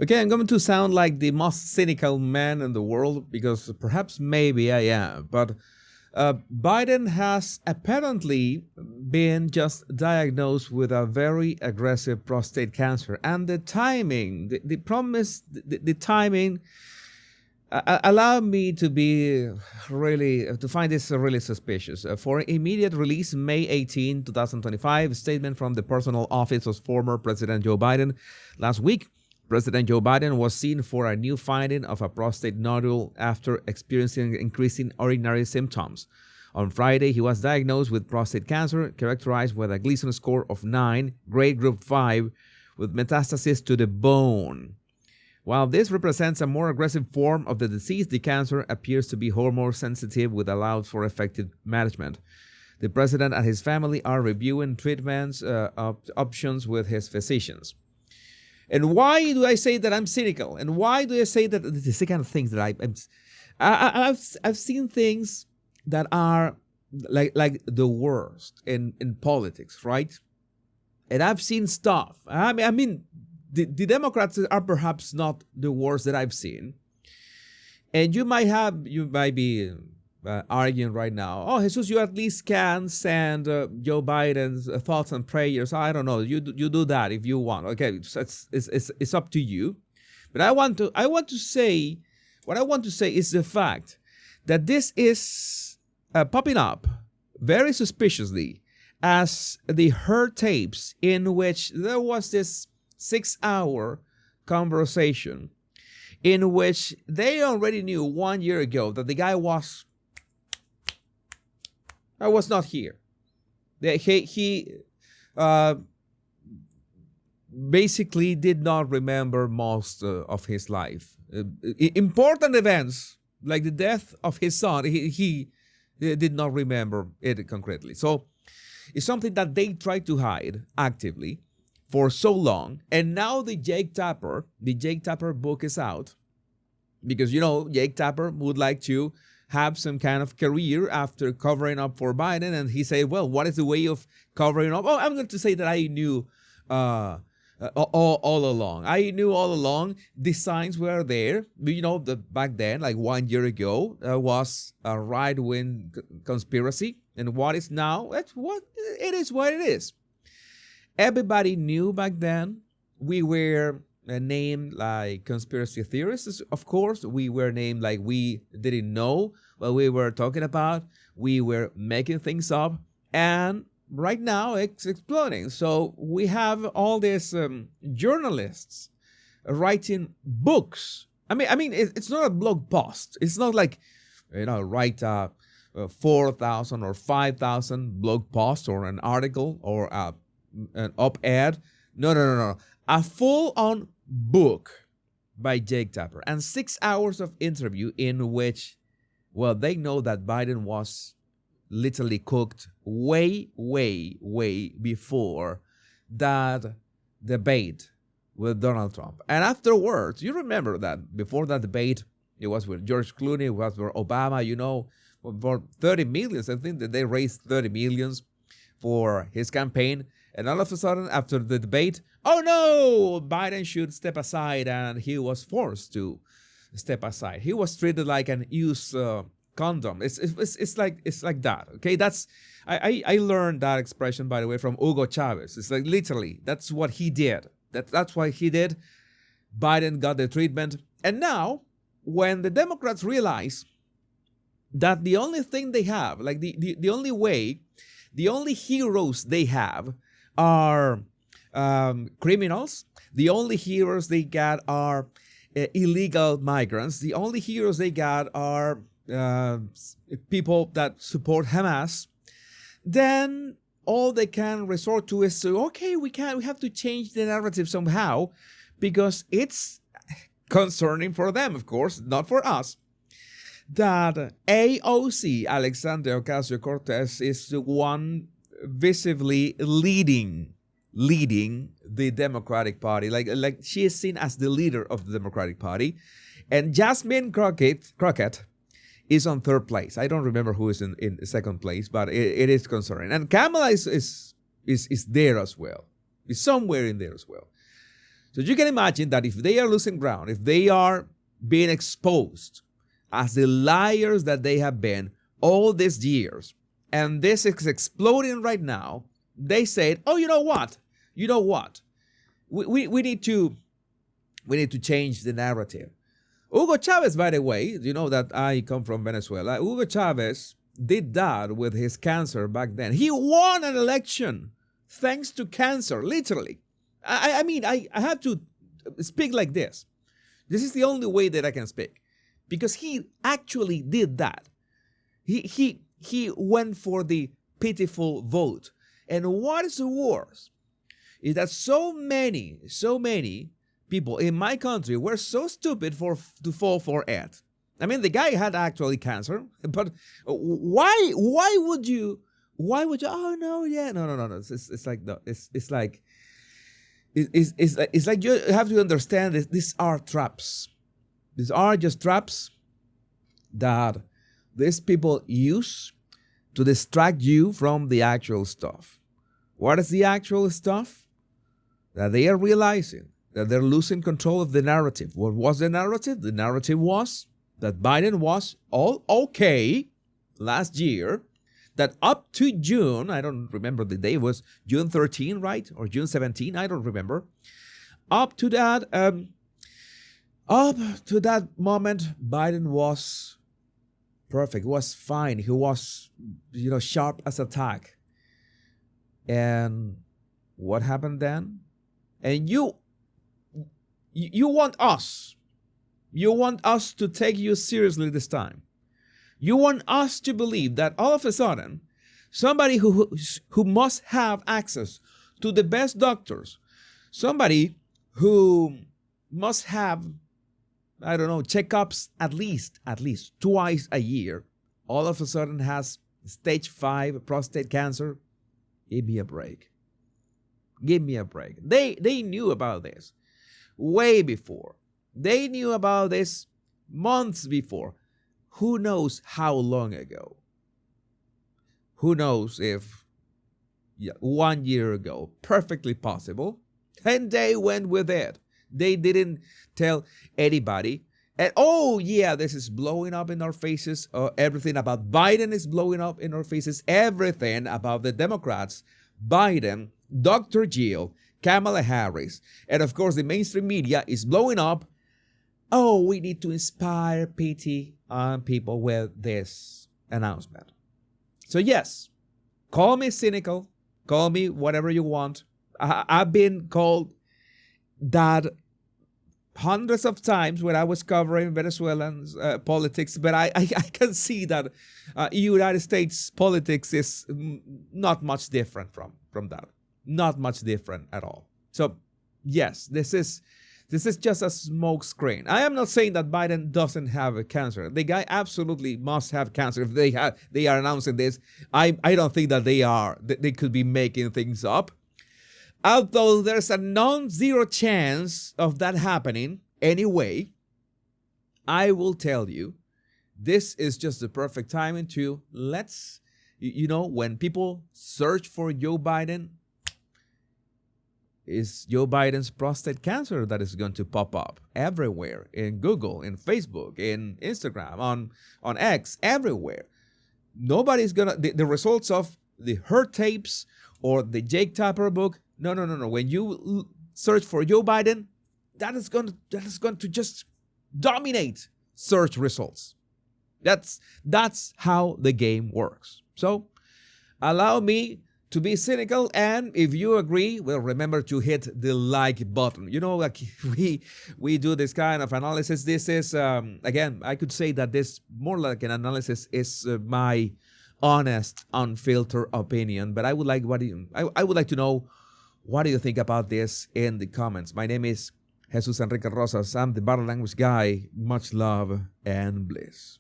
Okay, I'm going to sound like the most cynical man in the world because perhaps maybe I am, but Biden has apparently been just diagnosed with a very aggressive prostate cancer, and the timing, the problem is the timing. Allow me to be really to find this really suspicious. For immediate release, May 18, 2025, statement from the personal office of former President Joe Biden. Last week, President Joe Biden was seen for a new finding of a prostate nodule after experiencing increasing urinary symptoms. On Friday, he was diagnosed with prostate cancer, characterized with a Gleason score of 9, grade group 5, with metastasis to the bone. While this represents a more aggressive form of the disease, the cancer appears to be hormone sensitive, which allows for effective management. The president and his family are reviewing treatments options with his physicians. And why do I say that I'm cynical? And why do I say that this is the kind of things that I've seen things that are like the worst in politics, right? And I've seen stuff. I mean, the Democrats are perhaps not the worst that I've seen. And you might be arguing right now, oh, Jesus, you at least can send Joe Biden's thoughts and prayers. I don't know. You do that if you want. Okay, it's up to you. But I want to say, what I want to say is the fact that this is popping up very suspiciously as the Hurt tapes in which there was this 6-hour conversation in which they already knew 1 year ago that the guy was not here. He basically did not remember most of his life. Important events like the death of his son, he did not remember it concretely. So it's something that they try to hide actively for so long. And now the Jake Tapper book is out because, Jake Tapper would like to have some kind of career after covering up for Biden. And he said, well, what is the way of covering up? Oh, I'm going to say that I knew all along. I knew all along the signs were there. Back then, like 1 year ago, was a right-wing conspiracy. And what is now? It is what it is. Everybody knew back then. We were named like conspiracy theorists, of course. We were named like we didn't know what we were talking about. We were making things up. And right now it's exploding. So we have all these journalists writing books. I mean, it's not a blog post. It's not like, write 4,000 or 5,000 blog posts or an article or an op-ed. No. A full-on book by Jake Tapper and 6 hours of interview in which, well, they know that Biden was literally cooked way before that debate with Donald Trump. And afterwards, you remember that before that debate, it was with George Clooney, it was with Obama, for 30 millions. I think that they raised 30 millions for his campaign. And all of a sudden, after the debate, oh no, Biden should step aside, and he was forced to step aside. He was treated like an used condom. It's like that. Okay, I learned that expression, by the way, from Hugo Chavez. It's like literally that's what he did. That's what he did. Biden got the treatment, and now when the Democrats realize that the only thing they have, like the only way, the only heroes they have are criminals. The only heroes they got are illegal migrants. The only heroes they got are people that support Hamas. Then all they can resort to is we have to change the narrative somehow because it's concerning for them, of course, not for us, that AOC, Alexandria Ocasio-Cortez, is the one visibly leading the Democratic Party. Like she is seen as the leader of the Democratic Party. And Jasmine Crockett is on third place. I don't remember who is in second place, but it is concerning. And Kamala is there as well. Is somewhere in there as well. So you can imagine that if they are losing ground, if they are being exposed as the liars that they have been all these years, and this is exploding right now, they said, oh, you know what? We need to change the narrative. Hugo Chavez, by the way, you know that I come from Venezuela. Hugo Chavez did that with his cancer back then. He won an election thanks to cancer, literally. I mean, I have to speak like this. This is the only way that I can speak, because he actually did that. He went for the pitiful vote. And what is worse is that so many people in my country were so stupid to fall for it. I mean, the guy had actually cancer, but why would you? Oh no, yeah, no. It's like you have to understand this. These are traps. These are just traps that these people use to distract you from the actual stuff. What is the actual stuff? That they are realizing that they're losing control of the narrative. What was the narrative? The narrative was that Biden was all okay last year, that up to June, I don't remember the day, it was June 13, right? Or June 17, I don't remember. Up to that moment, Biden was perfect, was fine. He was, sharp as a tack. And what happened then? And you want us to take you seriously this time. You want us to believe that all of a sudden, somebody who must have access to the best doctors, somebody who must have, checkups at least twice a year, all of a sudden has stage 5 prostate cancer. Give me a break. They knew about this way before. They knew about this months before. Who knows how long ago? Who knows if 1 year ago? Perfectly possible. And they went with it. They didn't tell anybody. And this is blowing up in our faces. Everything about Biden is blowing up in our faces. Everything about the Democrats, Biden, Dr. Jill, Kamala Harris, and of course the mainstream media is blowing up. Oh, we need to inspire pity on people with this announcement. So yes, call me cynical, call me whatever you want. I've been called that hundreds of times when I was covering Venezuelan politics, but I can see that United States politics is not much different from that. Not much different at all. So yes, this is just a smoke screen. I am not saying that Biden doesn't have a cancer. The guy absolutely must have cancer. If they are announcing this, I don't think that they could be making things up. Although there's a non-zero chance of that happening anyway, I will tell you, this is just the perfect timing to when people search for Joe Biden, is Joe Biden's prostate cancer that is going to pop up everywhere, in Google, in Facebook, in Instagram, on X, everywhere. Nobody's gonna the results of the Her tapes or the Jake Tapper book. No. When you search for Joe Biden, that is going to just dominate search results. That's how the game works. So allow me to be cynical, and if you agree, well, remember to hit the like button. Like we do this kind of analysis. This is again, I could say that this more like an analysis is my honest, unfiltered opinion. But I would like to know, what do you think about this in the comments? My name is Jesus Enrique Rosas. I'm the Body Language Guy. Much love and bliss.